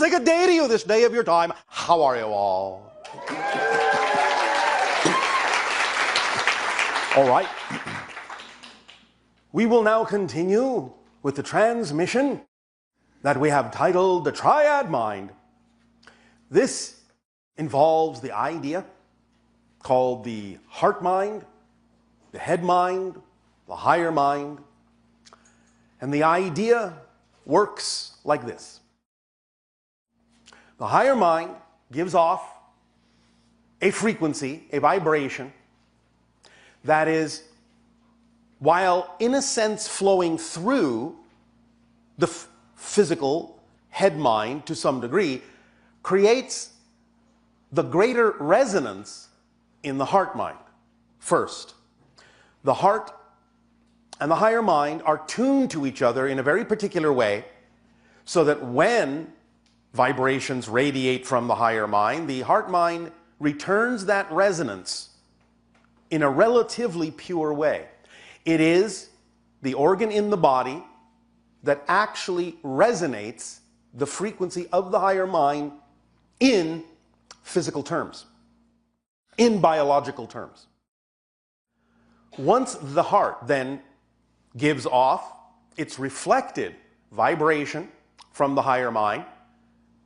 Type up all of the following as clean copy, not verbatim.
a good day to you this day of your time. How are you all? All right. We will now continue with the transmission that we have titled The Triad Mind. This involves the idea called the heart mind, the head mind, the higher mind. And the idea works like this. The higher mind gives off a frequency, a vibration, that is, while in a sense flowing through the physical head mind to some degree, creates the greater resonance in the heart mind. First, the heart and the higher mind are tuned to each other in a very particular way, so that when vibrations radiate from the higher mind, the heart mind returns that resonance in a relatively pure way. It is the organ in the body that actually resonates the frequency of the higher mind in physical terms, in biological terms. Once the heart then gives off its reflected vibration from the higher mind,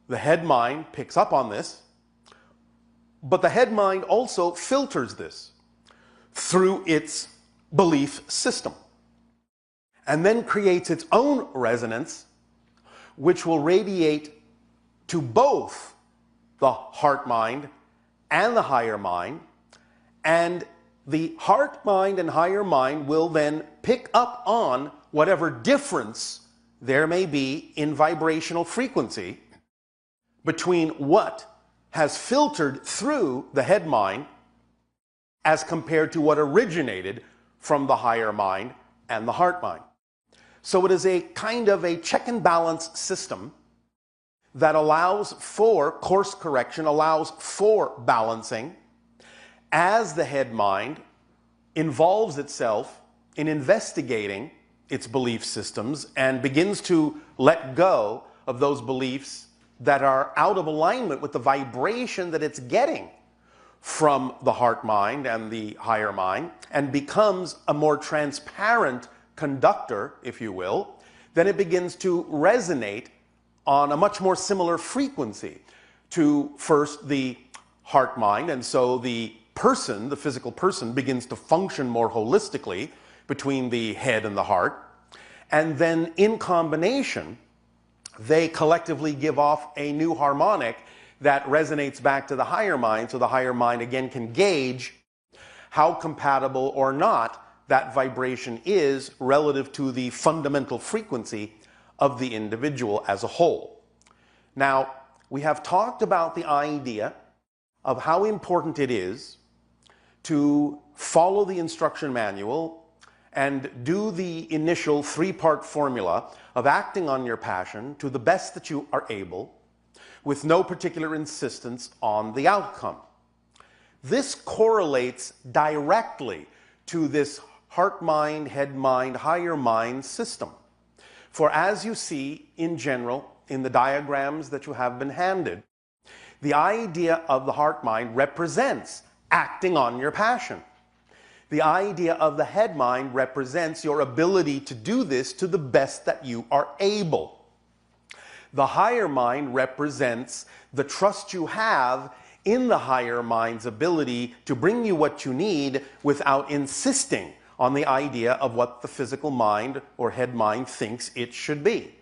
the head mind picks up on this, but the head mind also filters this through its belief system, and then creates its own resonance, which will radiate to both the heart mind and the higher mind, and the heart mind and higher mind will then pick up on whatever difference there may be in vibrational frequency between what has filtered through the head mind as compared to what originated from the higher mind and the heart mind. So it is a kind of a check and balance system that allows for course correction, allows for balancing, as the head mind involves itself in investigating its belief systems and begins to let go of those beliefs that are out of alignment with the vibration that it's getting from the heart mind and the higher mind, and becomes a more transparent conductor, if you will. Then it begins to resonate on a much more similar frequency to first the heart mind, and so the person, the physical person, begins to function more holistically between the head and the heart. And then in combination, they collectively give off a new harmonic that resonates back to the higher mind, so the higher mind again can gauge how compatible or not that vibration is relative to the fundamental frequency of the individual as a whole. Now, we have talked about the idea of how important it is to follow the instruction manual and do the initial three-part formula of acting on your passion to the best that you are able, with no particular insistence on the outcome. This correlates directly to this heart mind, head mind, higher mind system. For as you see in general in the diagrams that you have been handed, the idea of the heart mind represents acting on your passion. The idea of the head mind represents your ability to do this to the best that you are able. The higher mind represents the trust you have in the higher mind's ability to bring you what you need without insisting on the idea of what the physical mind or head mind thinks it should be.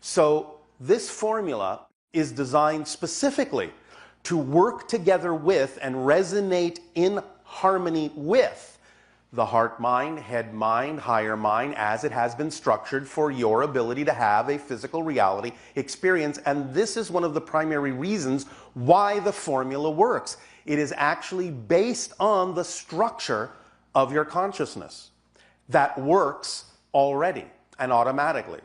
So this formula is designed specifically to work together with and resonate in harmony with the heart mind, head mind, higher mind, as it has been structured for your ability to have a physical reality experience. And this is one of the primary reasons why the formula works. It is actually based on the structure of your consciousness that works already and automatically.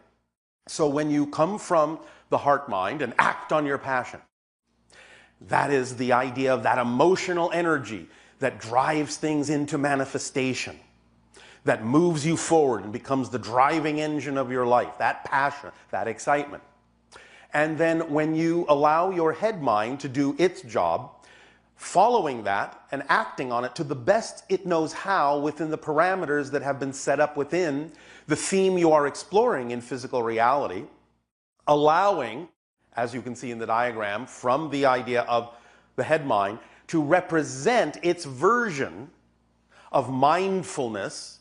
So when you come from the heart mind and act on your passion, that is the idea of that emotional energy that drives things into manifestation, that moves you forward and becomes the driving engine of your life, that passion, that excitement. And then when you allow your head mind to do its job, following that and acting on it to the best it knows how within the parameters that have been set up within the theme you are exploring in physical reality, allowing, as you can see in the diagram, from the idea of the head mind to represent its version of mindfulness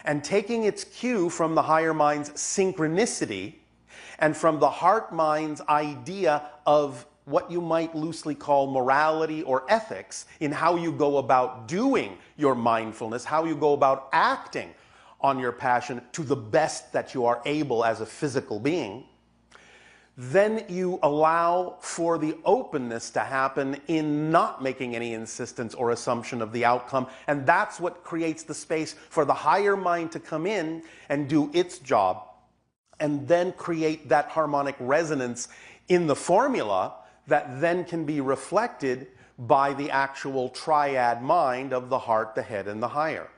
and taking its cue from the higher mind's synchronicity and from the heart mind's idea of what you might loosely call morality or ethics in how you go about doing your mindfulness, how you go about acting on your passion to the best that you are able as a physical being, then you allow for the openness to happen in not making any insistence or assumption of the outcome. And that's what creates the space for the higher mind to come in and do its job and then create that harmonic resonance in the formula that then can be reflected by the actual triad mind of the heart, the head, and the higher.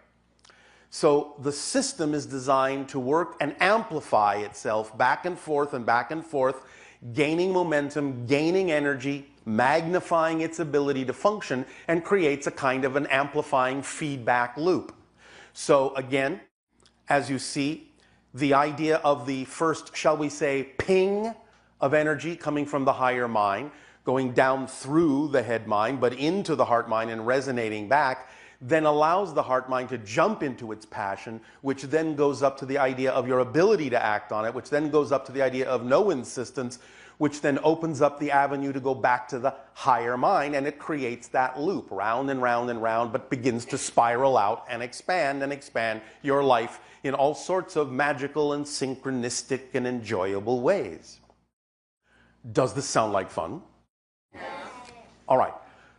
So the system is designed to work and amplify itself back and forth, gaining momentum, gaining energy, magnifying its ability to function, and creates a kind of an amplifying feedback loop. So again, as you see, the idea of the first, shall we say, ping of energy coming from the higher mind, going down through the head mind, but into the heart mind and resonating back, then allows the heart mind to jump into its passion, which then goes up to the idea of your ability to act on it, which then goes up to the idea of no insistence, which then opens up the avenue to go back to the higher mind, and it creates that loop, round and round and round, but begins to spiral out and expand your life in all sorts of magical and synchronistic and enjoyable ways. Does this sound like fun? All right.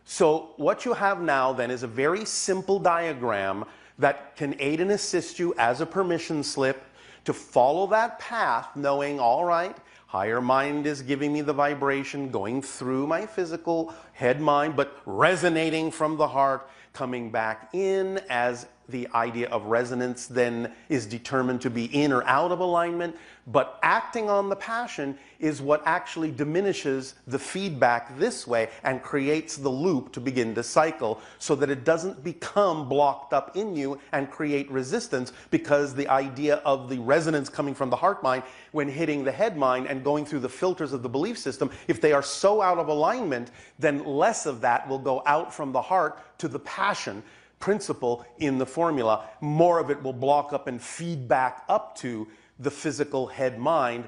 So what you have now then is a very simple diagram that can aid and assist you as a permission slip to follow that path, knowing, all right, higher mind is giving me the vibration going through my physical head mind, but resonating from the heart, coming back in as the idea of resonance then is determined to be in or out of alignment, but acting on the passion is what actually diminishes the feedback this way and creates the loop to begin to cycle so that it doesn't become blocked up in you and create resistance, because the idea of the resonance coming from the heart mind when hitting the head mind and going through the filters of the belief system, if they are so out of alignment, then less of that will go out from the heart to the passion principle in the formula. More of it will block up and feed back up to the physical head mind,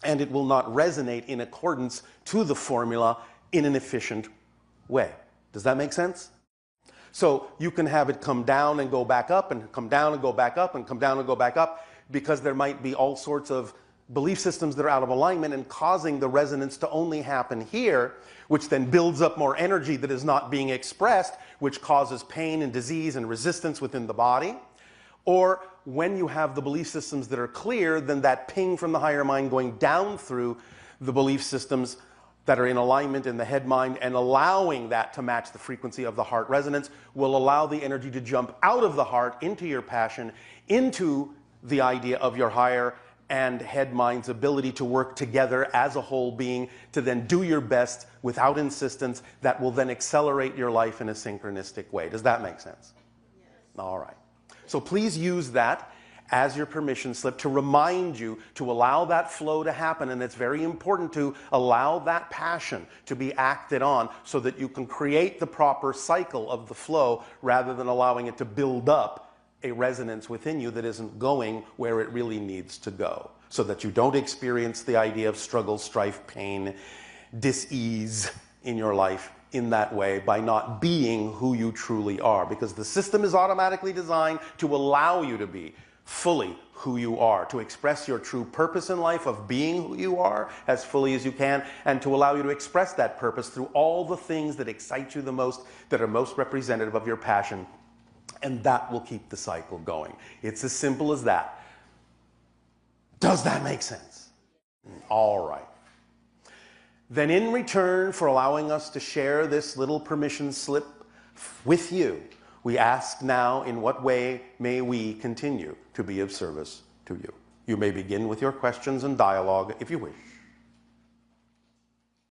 and it will not resonate in accordance to the formula in an efficient way. Does that make sense? So you can have it come down and go back up, and come down and go back up, and come down and go back up, because there might be all sorts of belief systems that are out of alignment and causing the resonance to only happen here, which then builds up more energy that is not being expressed, which causes pain and disease and resistance within the body. Or when you have the belief systems that are clear, then that ping from the higher mind going down through the belief systems that are in alignment in the head mind and allowing that to match the frequency of the heart resonance will allow the energy to jump out of the heart into your passion, into the idea of your higher and head mind's ability to work together as a whole being to then do your best without insistence. That will then accelerate your life in a synchronistic way. Does that make sense? Yes. All right. So please use that as your permission slip to remind you to allow that flow to happen, and it's very important to allow that passion to be acted on so that you can create the proper cycle of the flow rather than allowing it to build up a resonance within you that isn't going where it really needs to go, so that you don't experience the idea of struggle, strife, pain, dis-ease in your life in that way by not being who you truly are, because the system is automatically designed to allow you to be fully who you are, to express your true purpose in life of being who you are as fully as you can, and to allow you to express that purpose through all the things that excite you the most, that are most representative of your passion. And that will keep the cycle going. It's as simple as that. Does that make sense? All right. Then in return for allowing us to share this little permission slip with you, we ask now, in what way may we continue to be of service to you? You may begin with your questions and dialogue if you wish.